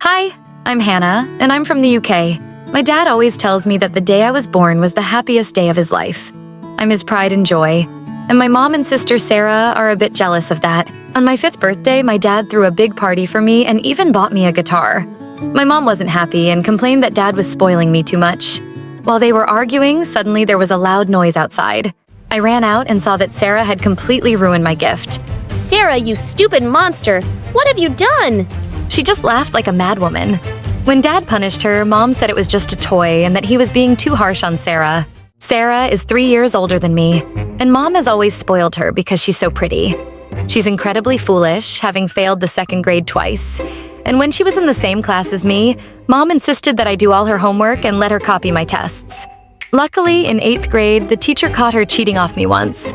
Hi, I'm Hannah, and I'm from the UK. My dad always tells me that the day I was born was the happiest day of his life. I'm his pride and joy, and my mom and sister Sarah are a bit jealous of that. On my 5th birthday, my dad threw a big party for me and even bought me a guitar. My mom wasn't happy and complained that dad was spoiling me too much. While they were arguing, suddenly there was a loud noise outside. I ran out and saw that Sarah had completely ruined my gift. Sarah, you stupid monster! What have you done? She just laughed like a madwoman. When Dad punished her, Mom said it was just a toy and that he was being too harsh on Sarah. Sarah is 3 years older than me, and Mom has always spoiled her because she's so pretty. She's incredibly foolish, having failed the 2nd grade twice. And when she was in the same class as me, Mom insisted that I do all her homework and let her copy my tests. Luckily, in 8th grade, the teacher caught her cheating off me once.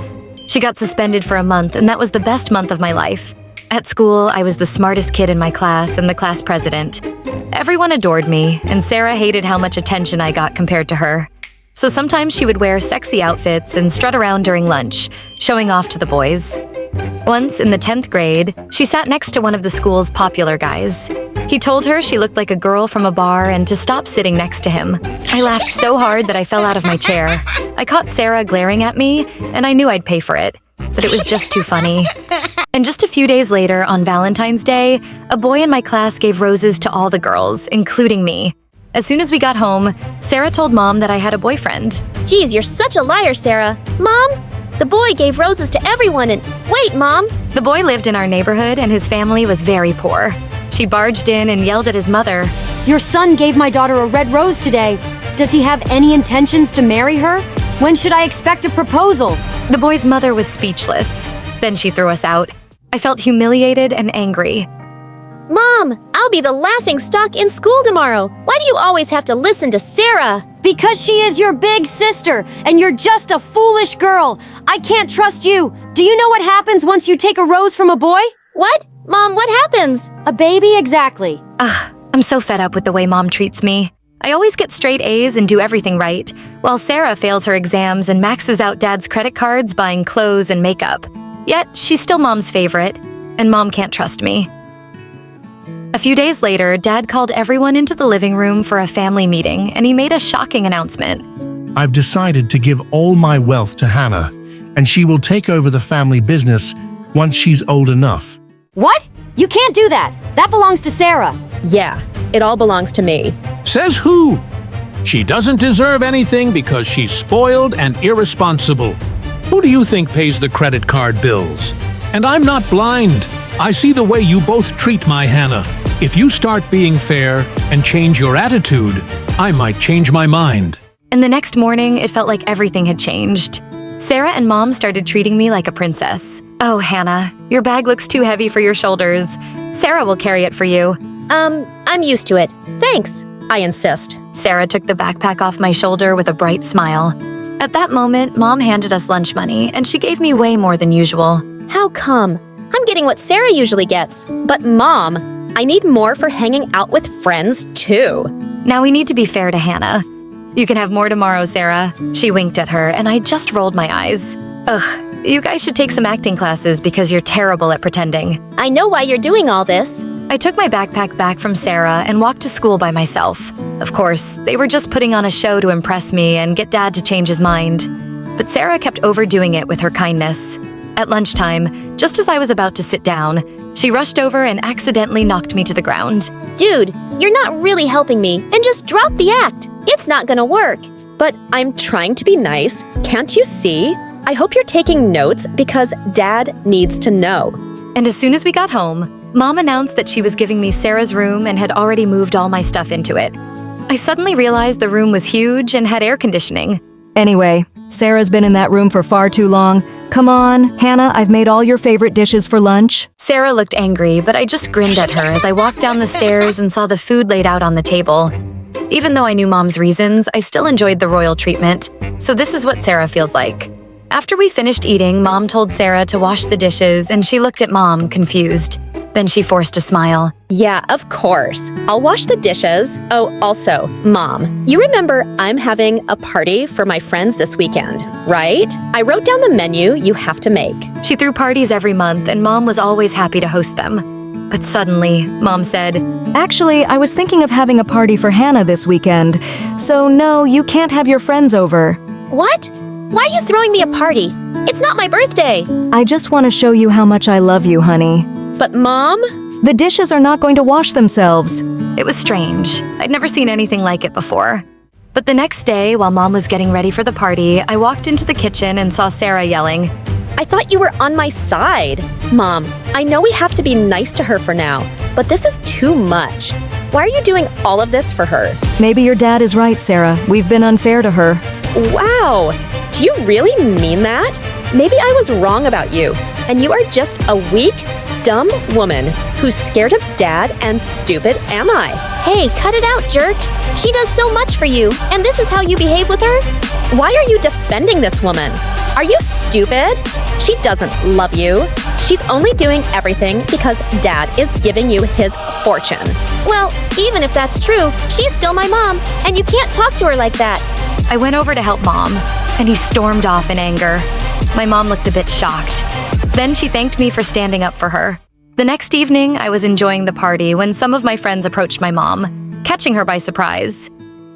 She got suspended for a month, and that was the best month of my life. At school, I was the smartest kid in my class and the class president. Everyone adored me, and Sarah hated how much attention I got compared to her. So sometimes she would wear sexy outfits and strut around during lunch, showing off to the boys. Once, in the 10th grade, she sat next to one of the school's popular guys. He told her she looked like a girl from a bar and to stop sitting next to him. I laughed so hard that I fell out of my chair. I caught Sarah glaring at me, and I knew I'd pay for it, but it was just too funny. And just a few days later, on Valentine's Day, a boy in my class gave roses to all the girls, including me. As soon as we got home, Sarah told Mom that I had a boyfriend. Geez, you're such a liar, Sarah. Mom? The boy gave roses to everyone and… Wait, Mom! The boy lived in our neighborhood and his family was very poor. She barged in and yelled at his mother. Your son gave my daughter a red rose today. Does he have any intentions to marry her? When should I expect a proposal? The boy's mother was speechless. Then she threw us out. I felt humiliated and angry. Mom, I'll be the laughing stock in school tomorrow. Why do you always have to listen to Sarah? Because she is your big sister, and you're just a foolish girl. I can't trust you. Do you know what happens once you take a rose from a boy? What? Mom, what happens? A baby, exactly. I'm so fed up with the way Mom treats me. I always get straight A's and do everything right, while Sarah fails her exams and maxes out Dad's credit cards buying clothes and makeup. Yet, she's still Mom's favorite, and Mom can't trust me. A few days later, Dad called everyone into the living room for a family meeting, and he made a shocking announcement. I've decided to give all my wealth to Hannah, and she will take over the family business once she's old enough. What? You can't do that. That belongs to Sarah. Yeah, it all belongs to me. Says who? She doesn't deserve anything because she's spoiled and irresponsible. Who do you think pays the credit card bills? And I'm not blind. I see the way you both treat my Hannah. If you start being fair and change your attitude, I might change my mind. And the next morning, it felt like everything had changed. Sarah and Mom started treating me like a princess. Oh, Hannah, your bag looks too heavy for your shoulders. Sarah will carry it for you. I'm used to it. Thanks. I insist. Sarah took the backpack off my shoulder with a bright smile. At that moment, Mom handed us lunch money, and she gave me way more than usual. How come? I'm getting what Sarah usually gets. But Mom, I need more for hanging out with friends, too. Now we need to be fair to Hannah. You can have more tomorrow, Sarah. She winked at her, and I just rolled my eyes. Ugh, you guys should take some acting classes because you're terrible at pretending. I know why you're doing all this. I took my backpack back from Sarah and walked to school by myself. Of course, they were just putting on a show to impress me and get Dad to change his mind. But Sarah kept overdoing it with her kindness. At lunchtime, just as I was about to sit down, she rushed over and accidentally knocked me to the ground. Dude, you're not really helping me, and just drop the act. It's not gonna work. But I'm trying to be nice. Can't you see? I hope you're taking notes because Dad needs to know. And as soon as we got home, Mom announced that she was giving me Sarah's room and had already moved all my stuff into it. I suddenly realized the room was huge and had air conditioning. Anyway, Sarah's been in that room for far too long. Come on, Hannah, I've made all your favorite dishes for lunch. Sarah looked angry, but I just grinned at her as I walked down the stairs and saw the food laid out on the table. Even though I knew Mom's reasons, I still enjoyed the royal treatment. So this is what Sarah feels like. After we finished eating, Mom told Sarah to wash the dishes, and she looked at Mom, confused. Then she forced a smile. Yeah, of course. I'll wash the dishes. Oh, also, Mom, you remember I'm having a party for my friends this weekend, right? I wrote down the menu you have to make. She threw parties every month, and Mom was always happy to host them. But suddenly, Mom said, Actually, I was thinking of having a party for Hannah this weekend. So no, you can't have your friends over. What? Why are you throwing me a party? It's not my birthday. I just want to show you how much I love you, honey. But Mom? The dishes are not going to wash themselves. It was strange. I'd never seen anything like it before. But the next day, while Mom was getting ready for the party, I walked into the kitchen and saw Sarah yelling, I thought you were on my side. Mom, I know we have to be nice to her for now, but this is too much. Why are you doing all of this for her? Maybe your dad is right, Sarah. We've been unfair to her. Wow! Do you really mean that? Maybe I was wrong about you, and you are just a weak, dumb woman who's scared of Dad and stupid am I? Hey, cut it out, jerk! She does so much for you, and this is how you behave with her? Why are you defending this woman? Are you stupid? She doesn't love you. She's only doing everything because Dad is giving you his fortune. Well, even if that's true, she's still my mom, and you can't talk to her like that. I went over to help Mom, and he stormed off in anger. My mom looked a bit shocked. Then she thanked me for standing up for her. The next evening, I was enjoying the party when some of my friends approached my mom, catching her by surprise.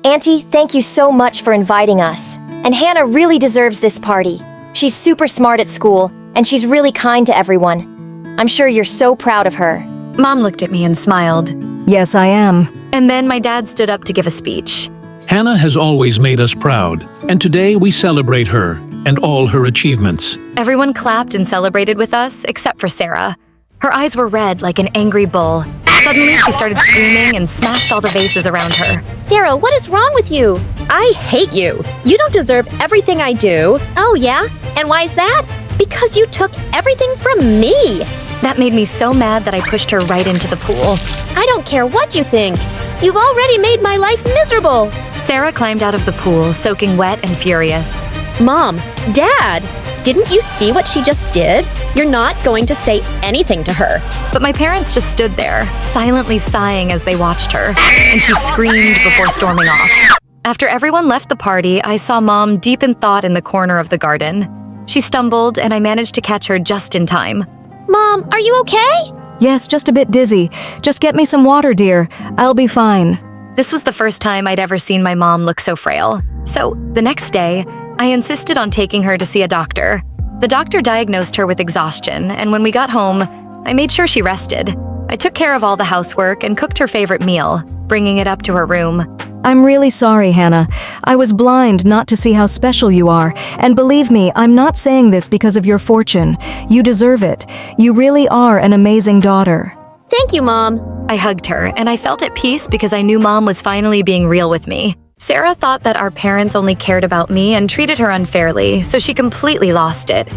Auntie, thank you so much for inviting us. And Hannah really deserves this party. She's super smart at school, and she's really kind to everyone. I'm sure you're so proud of her. Mom looked at me and smiled. Yes, I am. And then my dad stood up to give a speech. Hannah has always made us proud, and today we celebrate her and all her achievements. Everyone clapped and celebrated with us, except for Sarah. Her eyes were red like an angry bull. Suddenly, she started screaming and smashed all the vases around her. Sarah, what is wrong with you? I hate you. You don't deserve everything I do. Oh, yeah? And why is that? Because you took everything from me. That made me so mad that I pushed her right into the pool. I don't care what you think. You've already made my life miserable. Sarah climbed out of the pool, soaking wet and furious. Mom, Dad, didn't you see what she just did? You're not going to say anything to her. But my parents just stood there, silently sighing as they watched her, and she screamed before storming off. After everyone left the party, I saw Mom deep in thought in the corner of the garden. She stumbled, and I managed to catch her just in time. Mom, are you okay? Yes, just a bit dizzy. Just get me some water, dear. I'll be fine. This was the first time I'd ever seen my mom look so frail. So, the next day, I insisted on taking her to see a doctor. The doctor diagnosed her with exhaustion, and when we got home, I made sure she rested. I took care of all the housework and cooked her favorite meal, bringing it up to her room. I'm really sorry, Hannah. I was blind not to see how special you are. And believe me, I'm not saying this because of your fortune. You deserve it. You really are an amazing daughter. Thank you, Mom. I hugged her, and I felt at peace because I knew Mom was finally being real with me. Sarah thought that our parents only cared about me and treated her unfairly, so she completely lost it.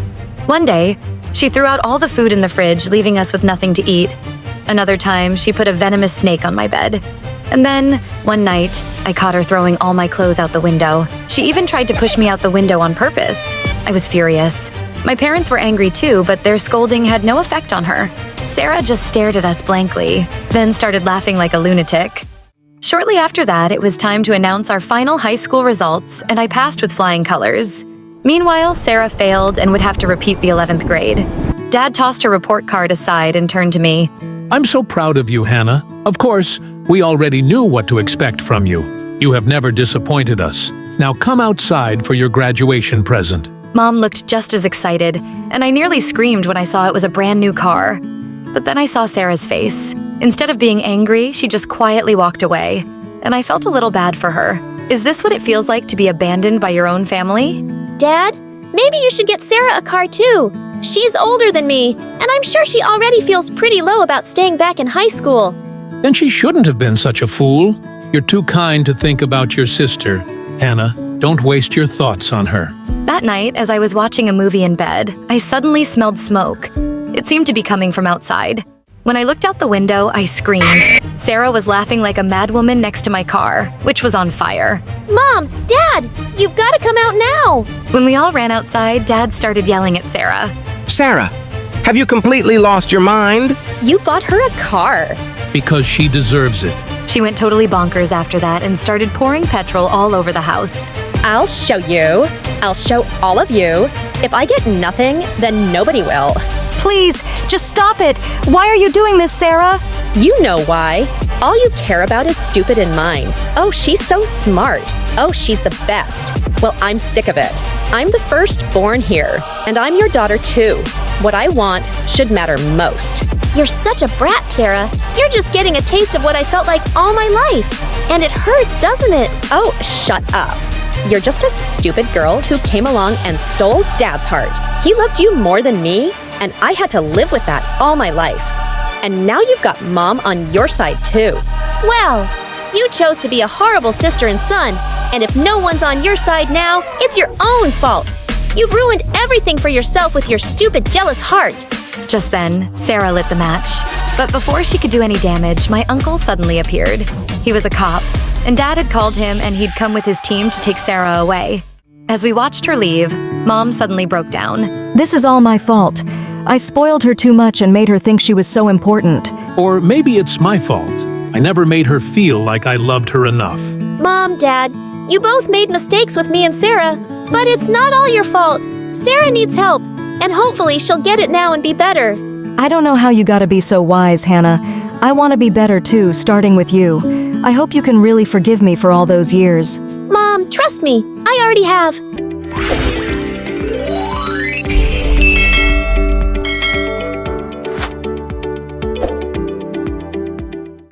One day, she threw out all the food in the fridge, leaving us with nothing to eat. Another time, she put a venomous snake on my bed. And then, one night, I caught her throwing all my clothes out the window. She even tried to push me out the window on purpose. I was furious. My parents were angry too, but their scolding had no effect on her. Sarah just stared at us blankly, then started laughing like a lunatic. Shortly after that, it was time to announce our final high school results, and I passed with flying colors. Meanwhile, Sarah failed and would have to repeat the 11th grade. Dad tossed her report card aside and turned to me. I'm so proud of you, Hannah. Of course, we already knew what to expect from you. You have never disappointed us. Now come outside for your graduation present. Mom looked just as excited, and I nearly screamed when I saw it was a brand new car. But then I saw Sarah's face. Instead of being angry, she just quietly walked away, and I felt a little bad for her. Is this what it feels like to be abandoned by your own family? Dad, maybe you should get Sarah a car too. She's older than me, and I'm sure she already feels pretty low about staying back in high school. Then she shouldn't have been such a fool. You're too kind to think about your sister. Hannah, don't waste your thoughts on her. That night, as I was watching a movie in bed, I suddenly smelled smoke. It seemed to be coming from outside. When I looked out the window, I screamed. Sarah was laughing like a madwoman next to my car, which was on fire. Mom, Dad, you've got to come out now. When we all ran outside, Dad started yelling at Sarah. Sarah, have you completely lost your mind? You bought her a car. Because she deserves it. She went totally bonkers after that and started pouring petrol all over the house. I'll show you. I'll show all of you. If I get nothing, then nobody will. Please, just stop it. Why are you doing this, Sarah? You know why. All you care about is stupid in mind. Oh, she's so smart. Oh, she's the best. Well, I'm sick of it. I'm the firstborn here, and I'm your daughter too. What I want should matter most. You're such a brat, Sarah. You're just getting a taste of what I felt like all my life. And it hurts, doesn't it? Oh, shut up. You're just a stupid girl who came along and stole Dad's heart. He loved you more than me, and I had to live with that all my life. And now you've got Mom on your side too. Well, you chose to be a horrible sister and son, and if no one's on your side now, it's your own fault. You've ruined everything for yourself with your stupid, jealous heart. Just then, Sarah lit the match. But before she could do any damage, my uncle suddenly appeared. He was a cop, and Dad had called him and he'd come with his team to take Sarah away. As we watched her leave, Mom suddenly broke down. This is all my fault. I spoiled her too much and made her think she was so important. Or maybe it's my fault. I never made her feel like I loved her enough. Mom, Dad, you both made mistakes with me and Sarah, but it's not all your fault. Sarah needs help, and hopefully she'll get it now and be better. I don't know how you gotta be so wise, Hannah. I want to be better too, starting with you. I hope you can really forgive me for all those years. Mom, trust me, I already have.